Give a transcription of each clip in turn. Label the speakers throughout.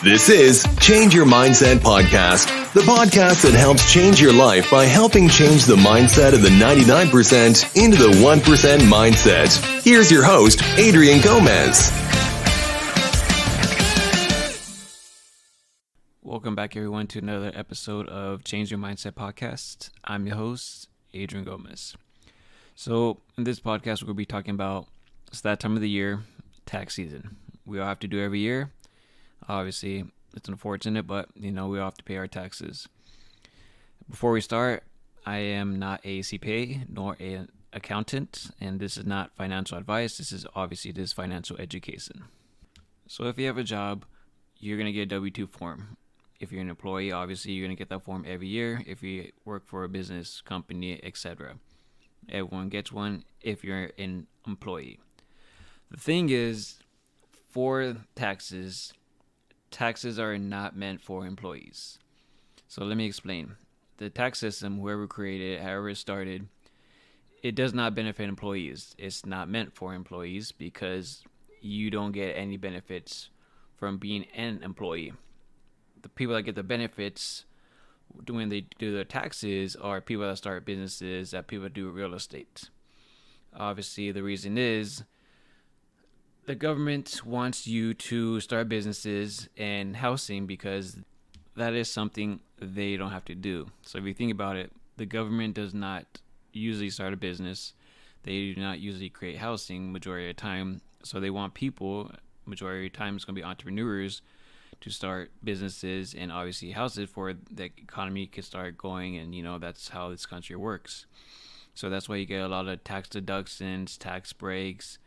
Speaker 1: This is Change Your Mindset Podcast, the podcast that helps change your life by helping change the mindset of the 99% into the 1% mindset. Here's your host, Adrian Gomez.
Speaker 2: Welcome back, everyone, to another episode of Change Your Mindset Podcast. I'm your host, Adrian Gomez. So in this podcast, we're going to be talking about it's that time of the year, tax season. We all have to do every year. Obviously, it's unfortunate, but we all have to pay our taxes. Before we start, I am not a CPA nor an accountant, and this is not financial advice. This is financial education. So if you have a job, you're going to get a W-2 form. If you're an employee, obviously, you're going to get that form every year. If you work for a business, company, etc. Everyone gets one if you're an employee. The thing is, for taxes are not meant for employees. So let me explain. The tax system, whoever created it, however it started, it does not benefit employees. It's not meant for employees because you don't get any benefits from being an employee. The people that get the benefits when they do their taxes are people that start businesses, that people do real estate. Obviously, the reason is the government wants you to start businesses and housing because that is something they don't have to do. So if you think about it, the government does not usually start a business. They do not usually create housing majority of the time. So they want people, majority of the time it's going to be entrepreneurs, to start businesses and obviously houses for the economy can start going, and that's how this country works. So that's why you get a lot of tax deductions, tax breaks.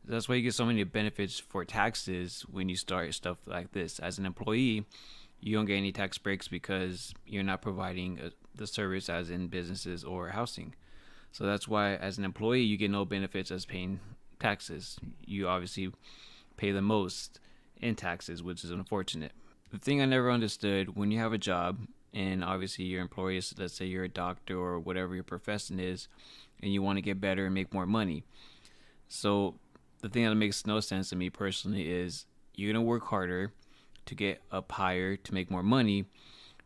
Speaker 2: That's why you get so many benefits for taxes when you start stuff like this. As an employee, you don't get any tax breaks because you're not providing the service as in businesses or housing. So that's why as an employee, you get no benefits as paying taxes. You obviously pay the most in taxes, which is unfortunate. The thing I never understood, when you have a job and obviously your employer is, let's say you're a doctor or whatever your profession is, and you want to get better and make more money. So the thing that makes no sense to me personally is you're going to work harder to get up higher to make more money,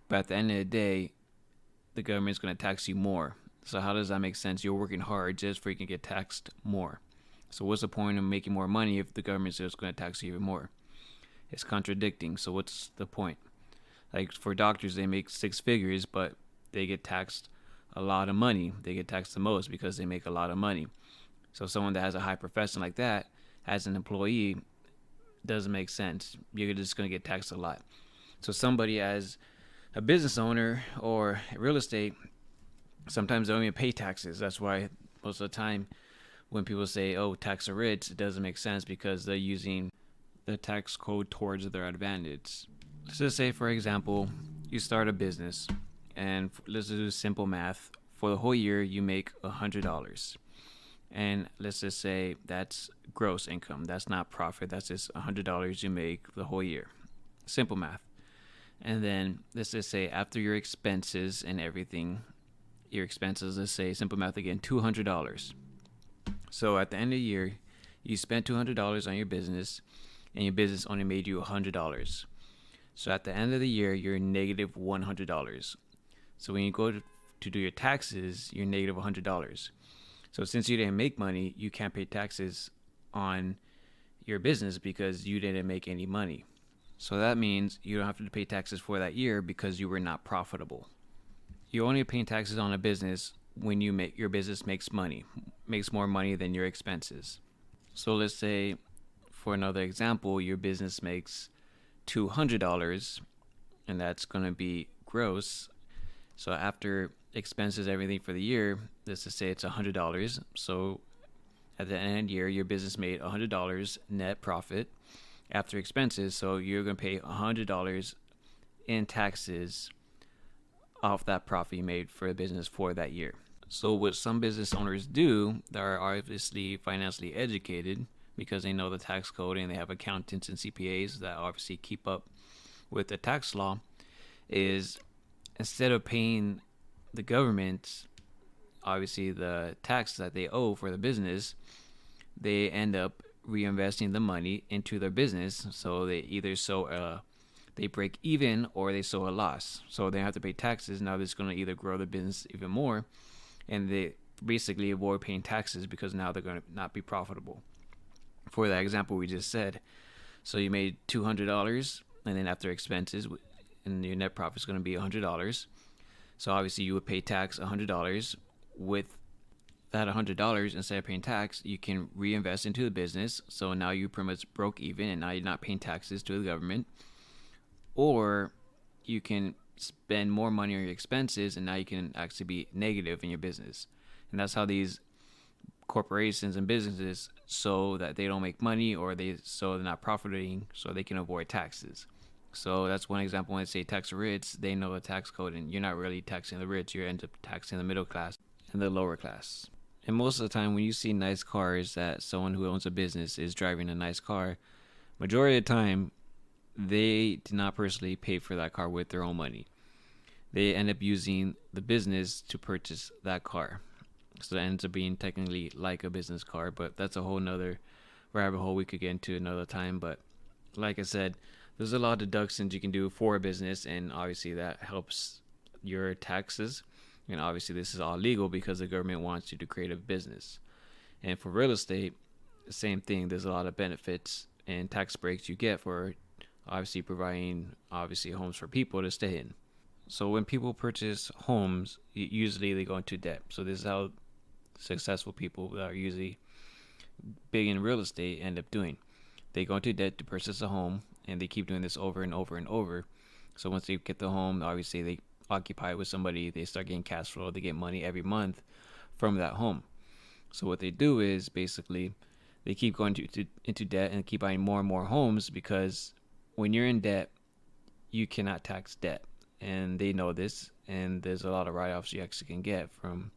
Speaker 2: but at the end of the day, the government's going to tax you more. So how does that make sense? You're working hard just for you can get taxed more. So what's the point of making more money if the government's just going to tax you even more? It's contradicting. So what's the point? Like for doctors, they make six figures, but they get taxed a lot of money. They get taxed the most because they make a lot of money. So someone that has a high profession like that, as an employee, doesn't make sense. You're just going to get taxed a lot. So somebody as a business owner or real estate, sometimes they don't even pay taxes. That's why most of the time when people say, oh, tax the rich, it doesn't make sense because they're using the tax code towards their advantage. Let's just say, for example, you start a business and let's do simple math. For the whole year, you make $100. And let's just say that's gross income. That's not profit. That's just $100 you make the whole year. Simple math. And then let's just say after your expenses and everything, your expenses, let's say simple math again, $200. So at the end of the year, you spent $200 on your business and your business only made you $100. So at the end of the year, you're negative $100. So when you go to do your taxes, you're negative $100. So since you didn't make money, you can't pay taxes on your business because you didn't make any money. So that means you don't have to pay taxes for that year because you were not profitable. You're only paying taxes on a business when your business makes money, makes more money than your expenses. So let's say, for another example, your business makes $200, and that's going to be gross. So after expenses, everything for the year, let's just say it's $100. So at the end of the year, your business made $100 net profit after expenses. So you're going to pay $100 in taxes off that profit you made for the business for that year. So what some business owners do that are obviously financially educated because they know the tax code and they have accountants and CPAs that obviously keep up with the tax law is instead of paying the government obviously the tax that they owe for the business, they end up reinvesting the money into their business. So they either sow they break even or they show a loss. So they have to pay taxes. Now this is going to either grow the business even more, and they basically avoid paying taxes because now they're going to not be profitable. For that example we just said, so you made $200, and then after expenses, and your net profit is going to be $100. So obviously you would pay tax $100. With that $100, instead of paying tax, you can reinvest into the business. So now you pretty much broke even, and now you're not paying taxes to the government. Or you can spend more money on your expenses, and now you can actually be negative in your business. And that's how these corporations and businesses, so that they don't make money, or so they're not profiting, so they can avoid taxes. So that's one example. When they say tax the rich, they know the tax code, and you're not really taxing the rich. You end up taxing the middle class and the lower class. And most of the time when you see nice cars, that someone who owns a business is driving a nice car, majority of the time they did not personally pay for that car with their own money. They end up using the business to purchase that car. So that ends up being technically like a business car, but that's a whole nother rabbit hole we could get into another time. But like I said, there's a lot of deductions you can do for a business, and obviously that helps your taxes. And obviously this is all legal because the government wants you to create a business. And for real estate, the same thing. There's a lot of benefits and tax breaks you get for obviously providing homes for people to stay in. So when people purchase homes, usually they go into debt. So this is how successful people that are usually big in real estate end up doing. They go into debt to purchase a home, and they keep doing this over and over and over. So once they get the home, obviously they occupy it with somebody, they start getting cash flow, they get money every month from that home. So what they do is basically they keep going into debt and keep buying more and more homes, because when you're in debt, you cannot tax debt. And they know this, and there's a lot of write-offs you actually can get from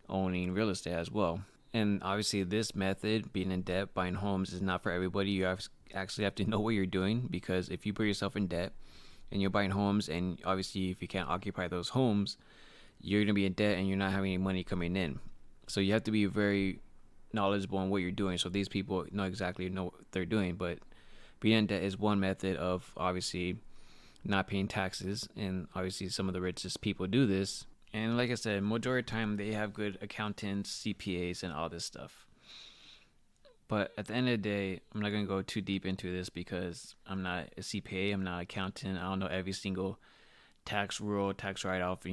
Speaker 2: owning real estate as well. And obviously this method, being in debt, buying homes, is not for everybody. You actually have to know what you're doing, because if you put yourself in debt and you're buying homes, and obviously if you can't occupy those homes, you're going to be in debt and you're not having any money coming in. So you have to be very knowledgeable on what you're doing, so these people know what they're doing. But being in debt is one method of obviously not paying taxes, and obviously some of the richest people do this. And like I said, majority of the time they have good accountants, CPAs, and all this stuff. But at the end of the day, I'm not going to go too deep into this because I'm not a CPA, I'm not an accountant, I don't know every single tax rule, tax write-off,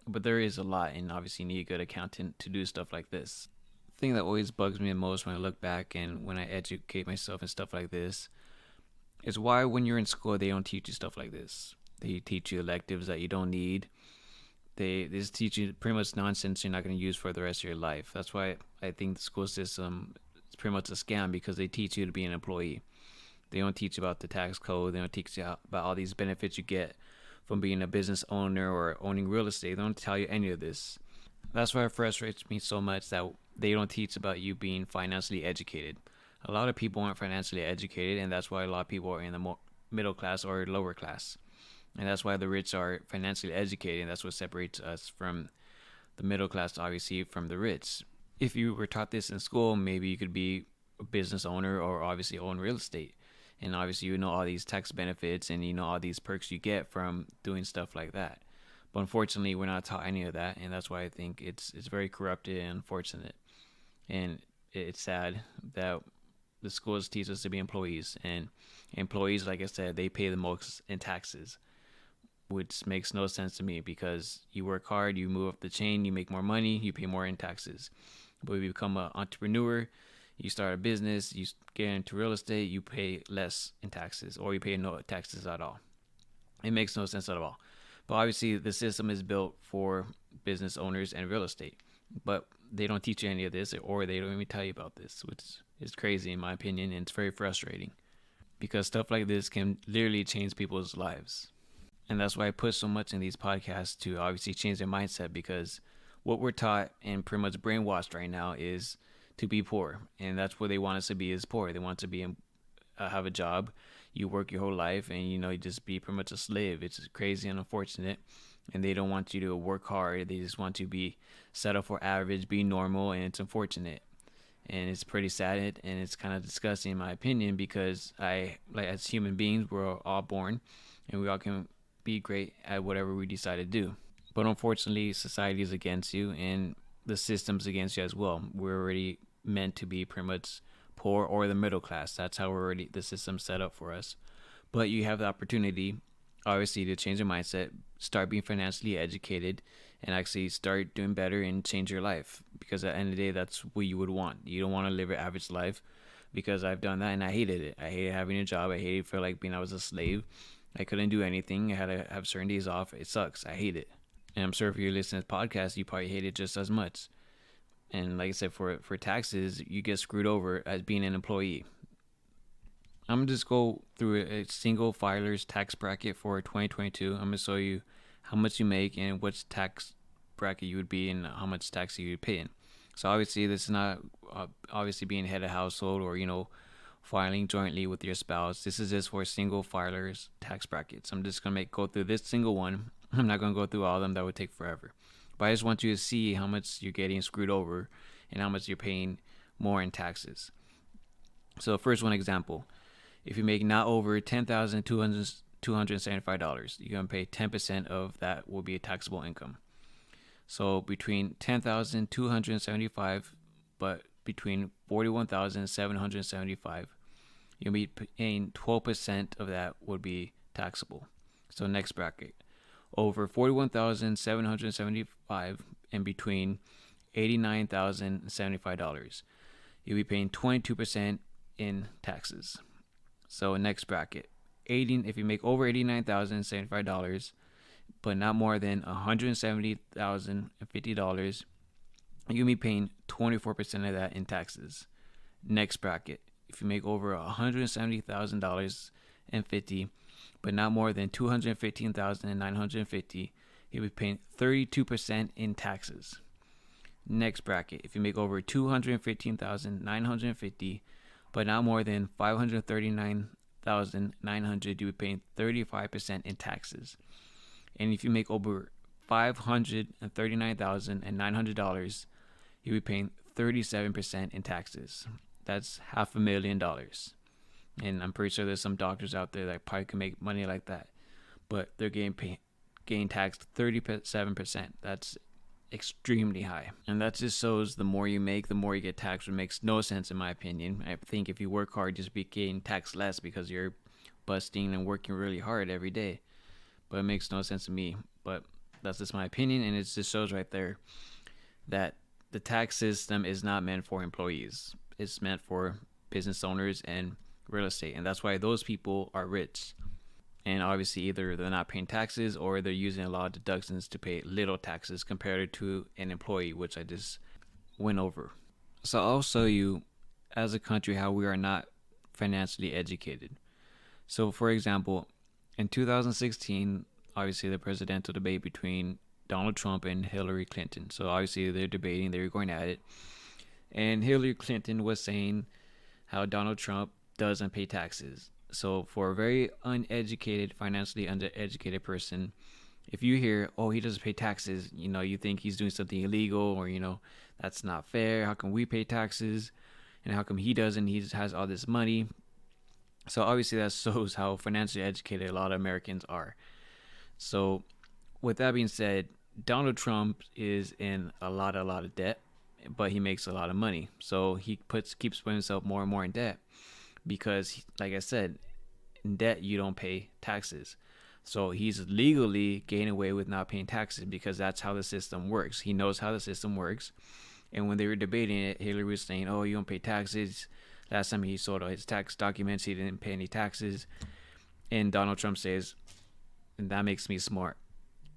Speaker 2: but there is a lot, and obviously you need a good accountant to do stuff like this. The thing that always bugs me the most when I look back and when I educate myself and stuff like this is why when you're in school they don't teach you stuff like this. They teach you electives that you don't need. They just teach you pretty much nonsense you're not going to use for the rest of your life. That's why I think the school system is pretty much a scam, because they teach you to be an employee. They don't teach you about the tax code. They don't teach you about all these benefits you get from being a business owner or owning real estate. They don't tell you any of this. That's why it frustrates me so much that they don't teach about you being financially educated. A lot of people aren't financially educated, and that's why a lot of people are in the middle class or lower class. And that's why the rich are financially educated, and that's what separates us from the middle class, obviously, from the rich. If you were taught this in school, maybe you could be a business owner or obviously own real estate. And obviously you know all these tax benefits and you know all these perks you get from doing stuff like that. But unfortunately, we're not taught any of that, and that's why I think it's very corrupted and unfortunate. And it's sad that the schools teach us to be employees, and employees, like I said, they pay the most in taxes, which makes no sense to me, because you work hard, you move up the chain, you make more money, you pay more in taxes. But if you become an entrepreneur, you start a business, you get into real estate, you pay less in taxes, or you pay no taxes at all. It makes no sense at all. But obviously the system is built for business owners and real estate, but they don't teach you any of this, or they don't even tell you about this, which is crazy in my opinion, and it's very frustrating, because stuff like this can literally change people's lives. And that's why I push so much in these podcasts to obviously change their mindset, because what we're taught and pretty much brainwashed right now is to be poor. And that's what they want us to be, is poor. They want to be have a job. You work your whole life and, you just be pretty much a slave. It's crazy and unfortunate. And they don't want you to work hard. They just want you to be settle for average, be normal. And it's unfortunate. And it's pretty sad, and it's kind of disgusting in my opinion, because as human beings, we're all born, and we all can be great at whatever we decide to do. But unfortunately, society is against you, and the system's against you as well. We're already meant to be pretty much poor or the middle class. That's how we're already the system's set up for us. But you have the opportunity, obviously, to change your mindset, start being financially educated, and actually start doing better and change your life. Because at the end of the day, that's what you would want. You don't want to live an average life, because I've done that and I hated it. I hated having a job. I hated feel like being I was a slave. I couldn't do anything. I had to have certain days off. It sucks. I hate it. And I'm sure if you're listening to this podcast, you probably hate it just as much. And like I said, for taxes, you get screwed over as being an employee. I'm going to just go through a single filer's tax bracket for 2022. I'm going to show you how much you make and which tax bracket you would be and how much tax you would pay in. So obviously, this is not obviously being head of household or, filing jointly with your spouse. This is just for single filers tax brackets. I'm just going to go through this single one. I'm not going to go through all of them. That would take forever. But I just want you to see how much you're getting screwed over and how much you're paying more in taxes. So first one example. If you make not over $10,275, you're going to pay 10% of that will be a taxable income. So between $10,275 but between $41,775, you'll be paying 12% of that would be taxable. So next bracket. Over $41,775 and between $89,075, you'll be paying 22% in taxes. So next bracket, if you make over $89,075, but not more than $170,050, you'll be paying 24% of that in taxes. Next bracket, if you make over $170,050, but not more than $215,950, you'll be paying 32% in taxes. Next bracket, if you make over $215,950, but not more than $539,900, you'll be paying 35% in taxes. And if you make over $539,900, you'll be paying 37% in taxes. That's $500,000. And I'm pretty sure there's some doctors out there that probably can make money like that, but they're getting taxed 37%. That's extremely high. And that just shows the more you make, the more you get taxed, which makes no sense in my opinion. I think if you work hard, just be getting taxed less because you're busting and working really hard every day. But it makes no sense to me. But that's just my opinion, and it just shows right there that the tax system is not meant for employees. It's meant for business owners and real estate, and that's why those people are rich. And obviously either they're not paying taxes or they're using a lot of deductions to pay little taxes compared to an employee, which I just went over. So I'll show you as a country how we are not financially educated. So for example, in 2016, obviously the presidential debate between Donald Trump and Hillary Clinton. So obviously they're debating, they're going at it. And Hillary Clinton was saying how Donald Trump doesn't pay taxes. So for a very uneducated, financially undereducated person, if you hear, oh, he doesn't pay taxes, you think he's doing something illegal or, that's not fair. How come we pay taxes? And how come he doesn't? He just has all this money. So obviously that shows how financially educated a lot of Americans are. So with that being said, Donald Trump is in a lot of debt, but he makes a lot of money. So he keeps putting himself more and more in debt because, like I said, in debt you don't pay taxes. So he's legally getting away with not paying taxes because that's how the system works. He knows how the system works. And when they were debating it, Hillary was saying, oh, you don't pay taxes. Last time he sold all his tax documents, he didn't pay any taxes. And Donald Trump says, and that makes me smart.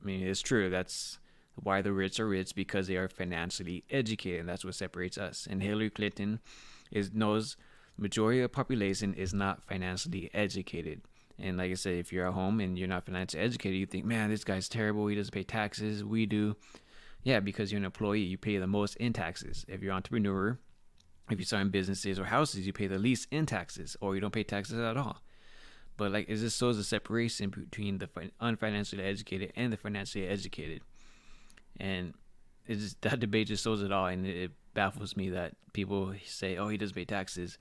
Speaker 2: I mean, it's true. That's why the rich are rich, because they are financially educated. And that's what separates us. And Hillary Clinton knows the majority of the population is not financially educated. And like I said, if you're at home and you're not financially educated, you think, man, this guy's terrible. He doesn't pay taxes. We do. Yeah, because you're an employee. You pay the most in taxes. If you're an entrepreneur, if you start in businesses or houses, you pay the least in taxes, or you don't pay taxes at all. But like, it just shows the separation between the unfinancially educated and the financially educated. And that debate just shows it all. And it baffles me that people say, oh, he doesn't pay taxes.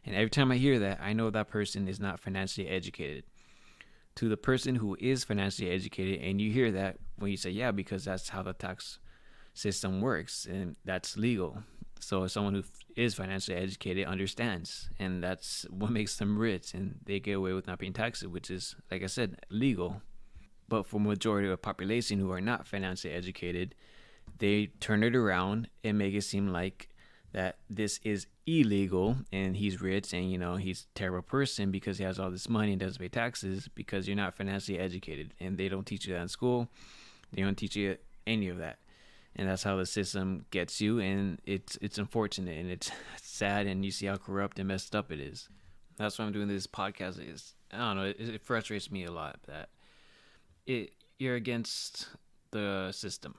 Speaker 2: And every time I hear that, I know that person is not financially educated. to the person who is financially educated, and you hear that when you say, yeah, because that's how the tax system works and that's legal. So someone who is financially educated understands, and that's what makes them rich, and they get away with not paying taxes, which is, like I said, legal. But for majority of the population who are not financially educated, they turn it around and make it seem like that this is illegal and he's rich and he's a terrible person because he has all this money and doesn't pay taxes, because you're not financially educated, and they don't teach you that in school. They don't teach you any of that, and that's how the system gets you. And it's unfortunate, and it's sad, and you see how corrupt and messed up it is. That's why I'm doing this podcast. Is, I don't know, it frustrates me a lot that you're against the system,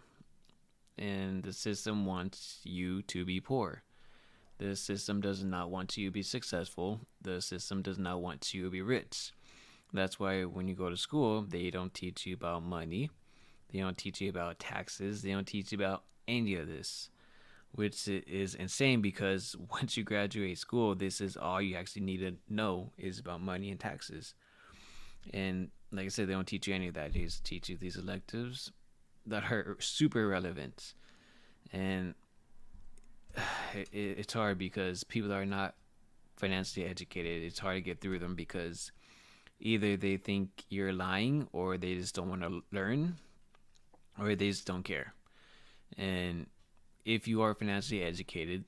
Speaker 2: and the system wants you to be poor. The system does not want you to be successful. The system does not want you to be rich. That's why when you go to school, they don't teach you about money. They don't teach you about taxes. They don't teach you about any of this, which is insane, because once you graduate school, this is all you actually need to know is about money and taxes. And like I said, they don't teach you any of that. They just teach you these electives that are super relevant. And it's hard because people that are not financially educated, it's hard to get through them, because either they think you're lying, or they just don't want to learn, or they just don't care. And if you are financially educated,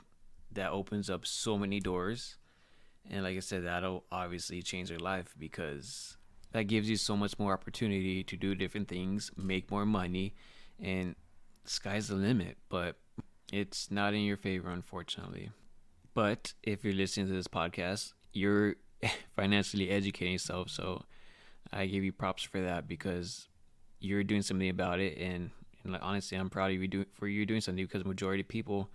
Speaker 2: that opens up so many doors. And like I said, that'll obviously change your life, because that gives you so much more opportunity to do different things, make more money, and sky's the limit. But it's not in your favor, unfortunately. But if you're listening to this podcast, you're financially educating yourself. So I give you props for that, because you're doing something about it. And like, honestly, I'm proud of you for you doing something, because the majority of people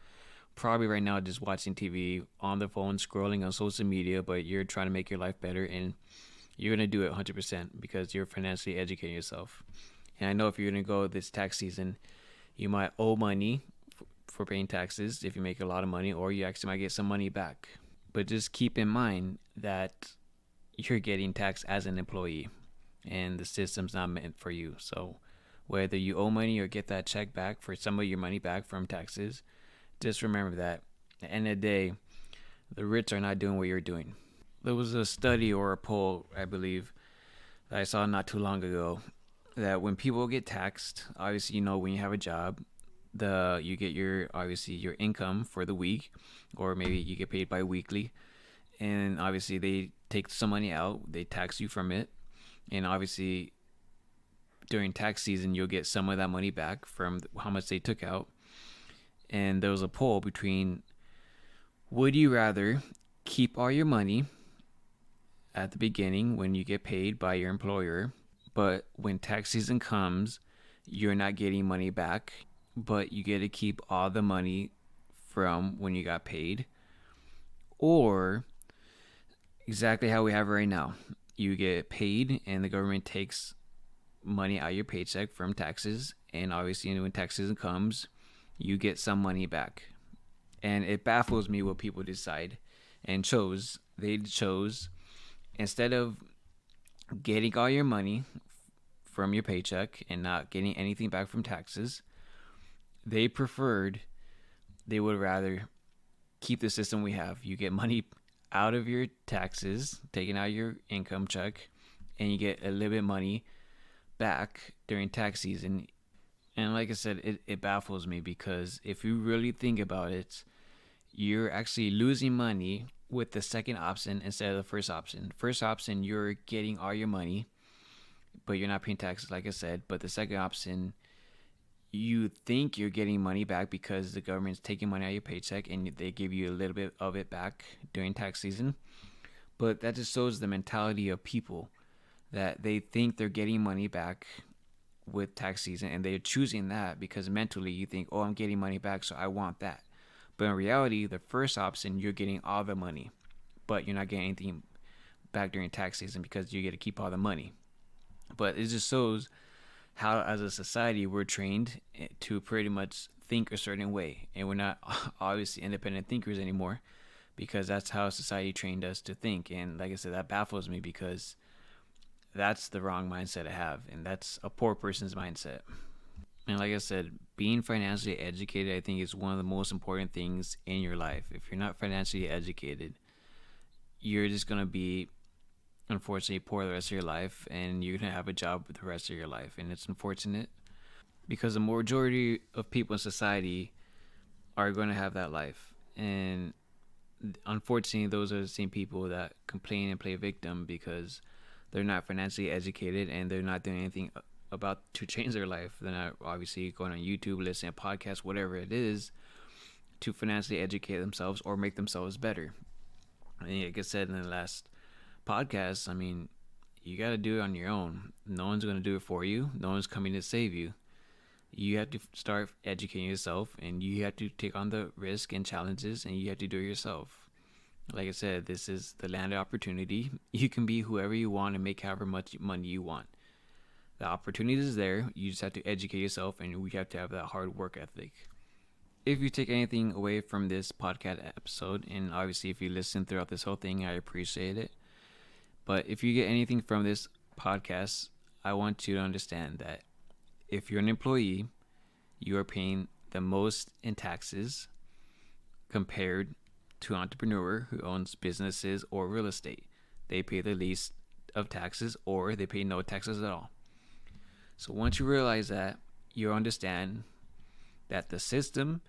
Speaker 2: probably right now just watching TV, on their phone, scrolling on social media, but you're trying to make your life better, and you're going to do it 100% because you're financially educating yourself. And I know if you're going to go this tax season, you might owe money for paying taxes if you make a lot of money, or you actually might get some money back. But just keep in mind that you're getting taxed as an employee, and the system's not meant for you. So whether you owe money or get that check back for some of your money back from taxes, just remember that at the end of the day, the rich are not doing what you're doing. There was a study or a poll, I believe, that I saw not too long ago, that when people get taxed, obviously, when you have a job, you get your income for the week, or maybe you get paid bi-weekly, and obviously they take some money out, they tax you from it, and obviously during tax season you'll get some of that money back from how much they took out. And there was a poll between, would you rather keep all your money at the beginning when you get paid by your employer, but when tax season comes, you're not getting money back, but you get to keep all the money from when you got paid? Or exactly how we have it right now, you get paid and the government takes money out of your paycheck from taxes, and obviously when tax season comes, you get some money back. And it baffles me what people decide and chose. They chose, instead of getting all your money from your paycheck and not getting anything back from taxes, they would rather keep the system we have. You get money out of your taxes, taken out of your income check, and you get a little bit of money back during tax season. And like I said, it baffles me, because if you really think about it, you're actually losing money with the second option instead of the first option. First option, you're getting all your money, but you're not paying taxes, like I said. But the second option, you think you're getting money back because the government's taking money out of your paycheck and they give you a little bit of it back during tax season. But that just shows the mentality of people, that they think they're getting money back with tax season, and they're choosing that because mentally you think, oh, I'm getting money back, so I want that. But in reality, the first option, you're getting all the money, but you're not getting anything back during tax season because you get to keep all the money. But it just shows how, as a society, we're trained to pretty much think a certain way, and we're not obviously independent thinkers anymore, because that's how society trained us to think. And like I said, that baffles me, because that's the wrong mindset to have, and that's a poor person's mindset. And like I said, being financially educated, I think, is one of the most important things in your life. If you're not financially educated, you're just going to be, unfortunately, poor the rest of your life, and you're going to have a job the rest of your life. And it's unfortunate because the majority of people in society are going to have that life. And unfortunately, those are the same people that complain and play victim because they're not financially educated and they're not doing anything about to change their life. They're not obviously going on YouTube, listening to podcasts, whatever it is, to financially educate themselves or make themselves better. And like I said in the last podcast, I mean, you got to do it on your own. No one's going to do it for you. No one's coming to save you. You have to start educating yourself, and you have to take on the risk and challenges, and you have to do it yourself. Like I said, this is the land of opportunity. You can be whoever you want and make however much money you want. The opportunity is there. You just have to educate yourself, and we have to have that hard work ethic. If you take anything away from this podcast episode, and obviously if you listen throughout this whole thing, I appreciate it. But if you get anything from this podcast, I want you to understand that if you're an employee, you are paying the most in taxes compared to an entrepreneur who owns businesses or real estate. They pay the least of taxes, or they pay no taxes at all. So once you realize that, you understand that the system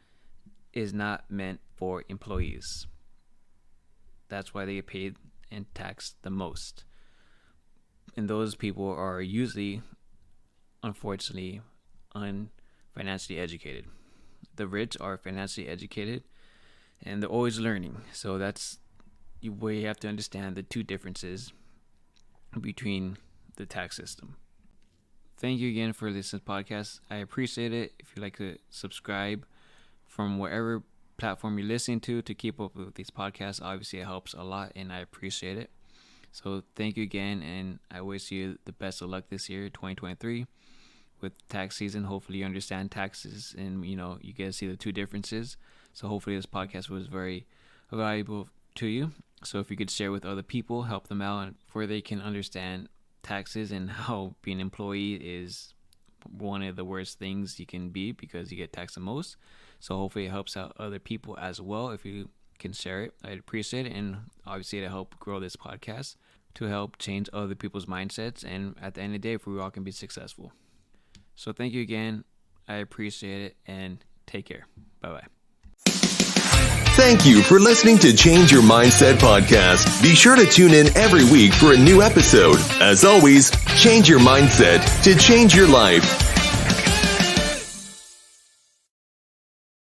Speaker 2: is not meant for employees. That's why they get paid and taxed the most. And those people are usually, unfortunately, unfinancially educated. The rich are financially educated, and they're always learning. So that's where you have to understand the two differences between the tax system. Thank you again for listening to the podcast. I appreciate it. If you'd like to subscribe from wherever platform you're listening to keep up with these podcasts, obviously it helps a lot, and I appreciate it. So thank you again, and I wish you the best of luck this year, 2023. With tax season, hopefully you understand taxes, and you get to see the two differences. So hopefully this podcast was very valuable to you. So if you could share with other people, help them out, and where they can understand taxes and how being an employee is one of the worst things you can be because you get taxed the most. So hopefully it helps out other people as well. If you can share it, I'd appreciate it. And obviously to help grow this podcast, to help change other people's mindsets, and at the end of the day, if we all can be successful. So thank you again. I appreciate it, and take care. Bye-bye.
Speaker 1: Thank you for listening to Change Your Mindset podcast. Be sure to tune in every week for a new episode. As always, change your mindset to change your life.